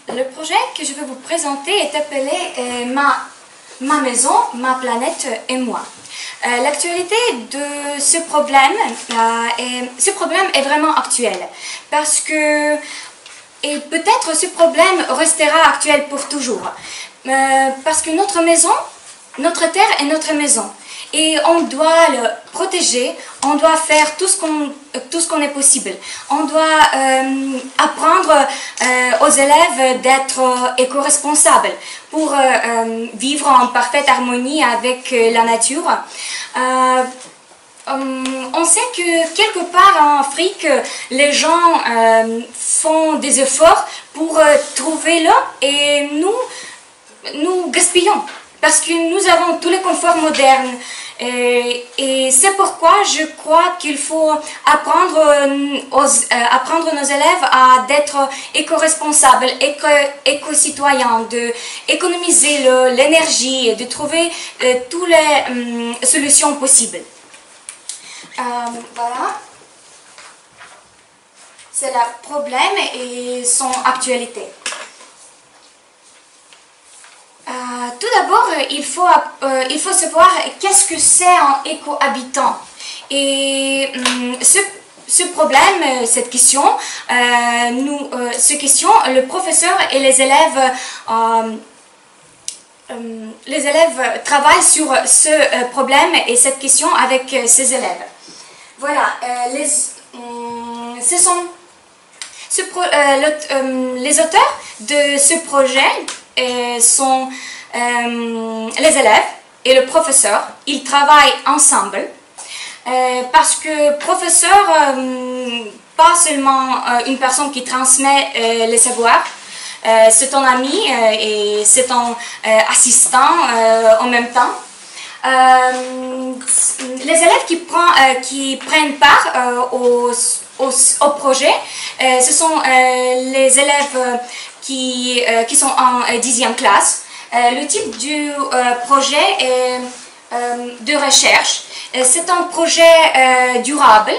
Le projet que je vais vous présenter est appelé ma maison, ma planète et moi. L'actualité de ce problème est vraiment actuel parce que et peut-être ce problème restera actuel pour toujours parce que notre maison, notre terre est notre maison. Et on doit le protéger, on doit faire tout ce qu'on est possible. On doit apprendre aux élèves d'être éco-responsables pour vivre en parfaite harmonie avec la nature. On sait que quelque part en Afrique, les gens font des efforts pour trouver l'eau et nous gaspillons. Parce que nous avons tous les conforts modernes et c'est pourquoi je crois qu'il faut apprendre nos élèves à d'être éco-responsables, éco-citoyens, d'économiser l'énergie et de trouver toutes les solutions possibles. Voilà, c'est le problème et son actualité. Tout d'abord, il faut savoir qu'est-ce que c'est un éco-habitant. Et ce problème, cette question, le professeur et les élèves travaillent sur ce problème et cette question avec ces élèves. Voilà, les auteurs de ce projet sont les élèves et le professeur. Ils travaillent ensemble parce que professeur, pas seulement une personne qui transmet les savoirs, c'est ton ami et c'est ton assistant en même temps. Les élèves qui prennent part au projet, ce sont les élèves qui sont en 10e classe. Le type du projet est de recherche. C'est un projet durable,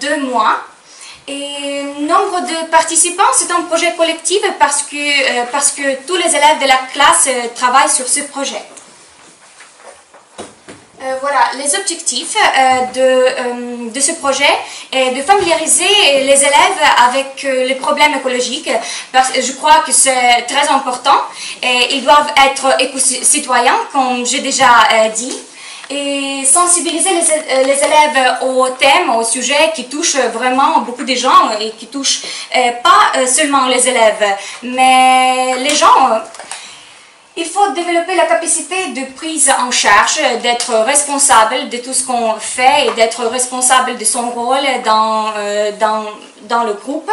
2 mois. Et nombre de participants, c'est un projet collectif parce que tous les élèves de la classe travaillent sur ce projet. Voilà, les objectifs de ce projet est de familiariser les élèves avec les problèmes écologiques, parce que je crois que c'est très important et ils doivent être éco-citoyens, comme j'ai déjà dit, et sensibiliser les élèves au thème, au sujet qui touche vraiment beaucoup de gens et qui touche pas seulement les élèves, mais les gens. Il faut développer la capacité de prise en charge, d'être responsable de tout ce qu'on fait et d'être responsable de son rôle dans le groupe.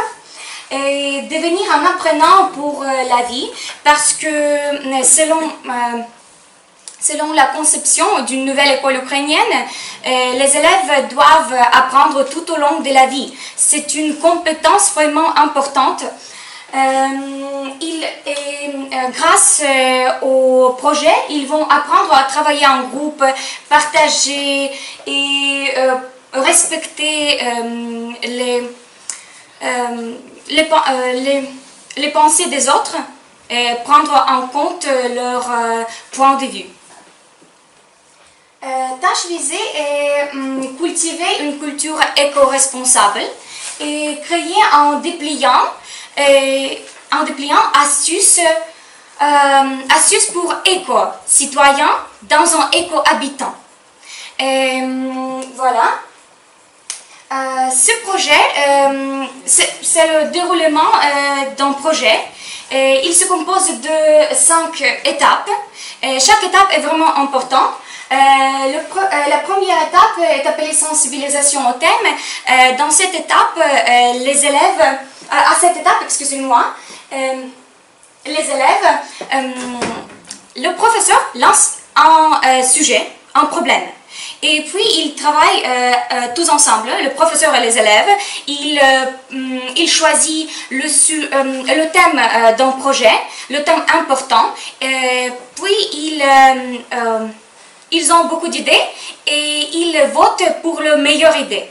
Et devenir un apprenant pour la vie, parce que selon la conception d'une nouvelle école ukrainienne, les élèves doivent apprendre tout au long de la vie. C'est une compétence vraiment importante. Grâce au projet, ils vont apprendre à travailler en groupe, partager et respecter les pensées des autres et prendre en compte leur point de vue. Tâche visée est cultiver une culture éco-responsable et créer en dépliant astuces pour éco-citoyens dans un éco-habitant. Voilà. Ce projet, c'est le déroulement d'un projet. Il se compose de 5 étapes. Chaque étape est vraiment importante. La première étape est appelée sensibilisation au thème. Dans cette étape, les élèves... À cette étape, excusez-moi, les élèves, le professeur lance un sujet, un problème. Et puis, ils travaillent tous ensemble, le professeur et les élèves. Ils choisissent le thème d'un projet, le thème important. Puis, ils ont beaucoup d'idées et ils votent pour la meilleure idée.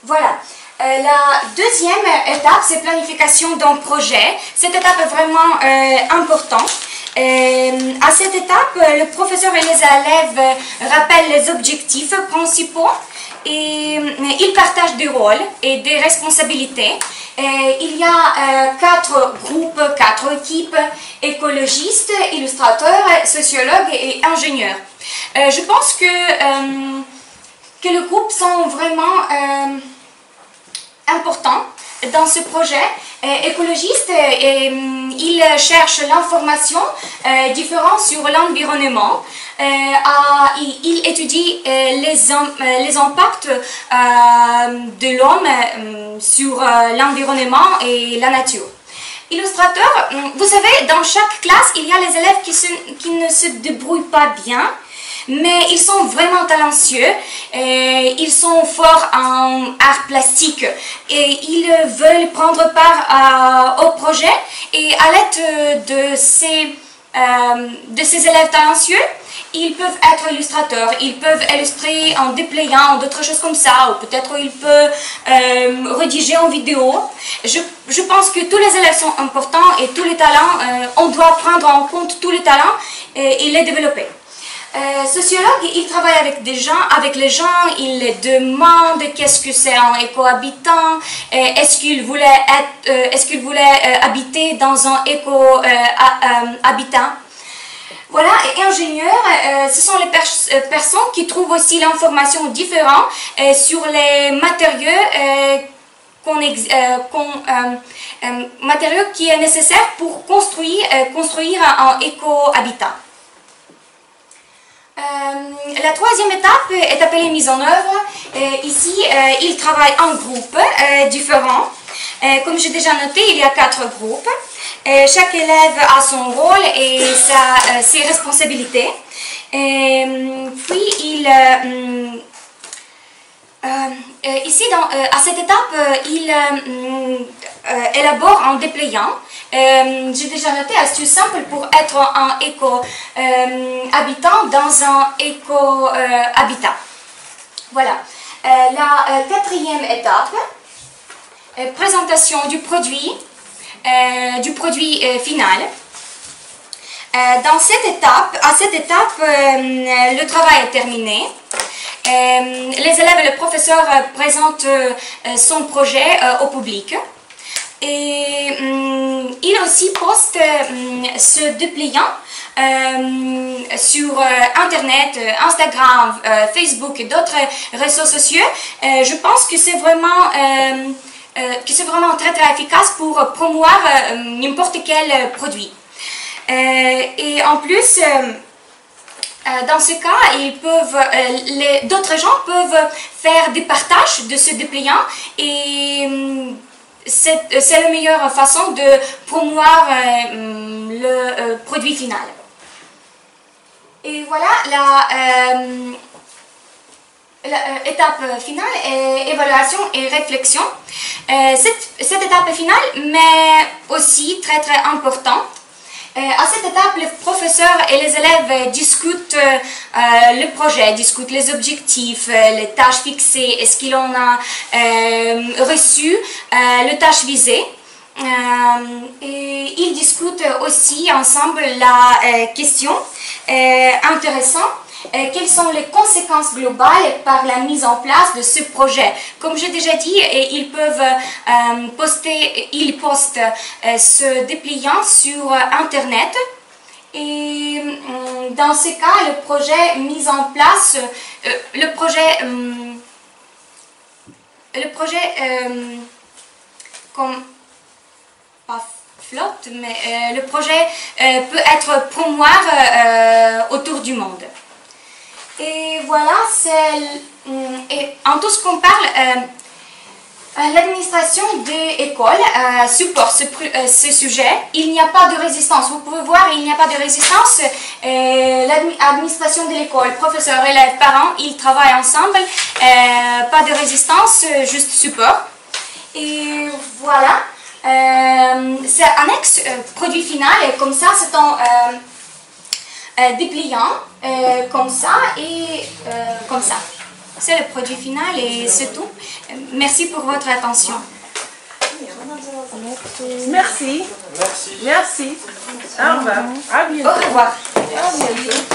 Voilà. La deuxième étape, c'est planification d'un projet. Cette étape est vraiment importante. À cette étape, le professeur et les élèves rappellent les objectifs principaux et ils partagent des rôles et des responsabilités. Il y a 4 groupes, 4 équipes: écologistes, illustrateurs, sociologues et ingénieurs. Je pense que les groupes sont vraiment importants dans ce projet. Écologiste, il cherche l'information différente sur l'environnement. Il étudie les impacts de l'homme sur l'environnement et la nature. Illustrateur, vous savez, dans chaque classe, il y a les élèves qui ne se débrouillent pas bien, mais ils sont vraiment talentueux, ils sont forts en art plastique et ils veulent prendre part au projet. Et à l'aide de ces élèves talentueux, ils peuvent être illustrateurs, ils peuvent illustrer en dépliant, d'autres choses comme ça, ou peut-être ils peuvent rédiger en vidéo. Je pense que tous les élèves sont importants et tous les talents, on doit prendre en compte tous les talents et les développer. Sociologue, il travaille avec les gens, il les demande qu'est-ce que c'est un éco-habitant, est-ce qu'il voulait habiter dans un éco-habitat. Voilà, et ingénieurs, ce sont les personnes qui trouvent aussi l'information différente sur les matériaux matériaux qui est nécessaire pour construire un éco-habitat. La troisième étape est appelée mise en œuvre. Ici, ils travaillent en groupes différents. Comme j'ai déjà noté, il y a 4 groupes. Chaque élève a son rôle et ses responsabilités. Puis, ici, à cette étape, il élabore en dépliant. J'ai déjà noté astuce simple pour être un éco-habitant dans un éco-habitat. Voilà. La quatrième étape, présentation du produit final. À cette étape, le travail est terminé. Les élèves et le professeur présentent son projet au public. Et il aussi poste ce dépliant sur Internet, Instagram, Facebook et d'autres réseaux sociaux. Je pense que c'est vraiment très très efficace pour promouvoir n'importe quel produit. Et en plus, dans ce cas, d'autres gens peuvent faire des partages de ce dépliant et c'est la meilleure façon de promouvoir le produit final. Et voilà, l'étape finale est évaluation et réflexion. Cette étape finale, mais aussi très très importante. À cette étape, les professeurs et les élèves discutent le projet, discutent les objectifs, les tâches fixées, est-ce qu'ils en ont reçu, les tâches visées. Et ils discutent aussi ensemble la question intéressante. Quelles sont les conséquences globales par la mise en place de ce projet? Comme j'ai déjà dit, ils peuvent postent ce dépliant sur Internet. Et dans ce cas, le projet mis en place, comme pas flotte, mais le projet peut être promouvoir autour du monde. Et voilà, en tout ce qu'on parle, l'administration des écoles supporte ce sujet. Il n'y a pas de résistance. Vous pouvez voir, il n'y a pas de résistance. L'administration de l'école, professeurs, élèves, parents, ils travaillent ensemble. Pas de résistance, juste support. Et voilà, c'est annexe produit final. Et comme ça, c'est un dépliant comme ça et comme ça. c'est le produit final et c'est tout. Merci pour votre attention. Merci. Merci. Au revoir. À bientôt. Au revoir. À bientôt.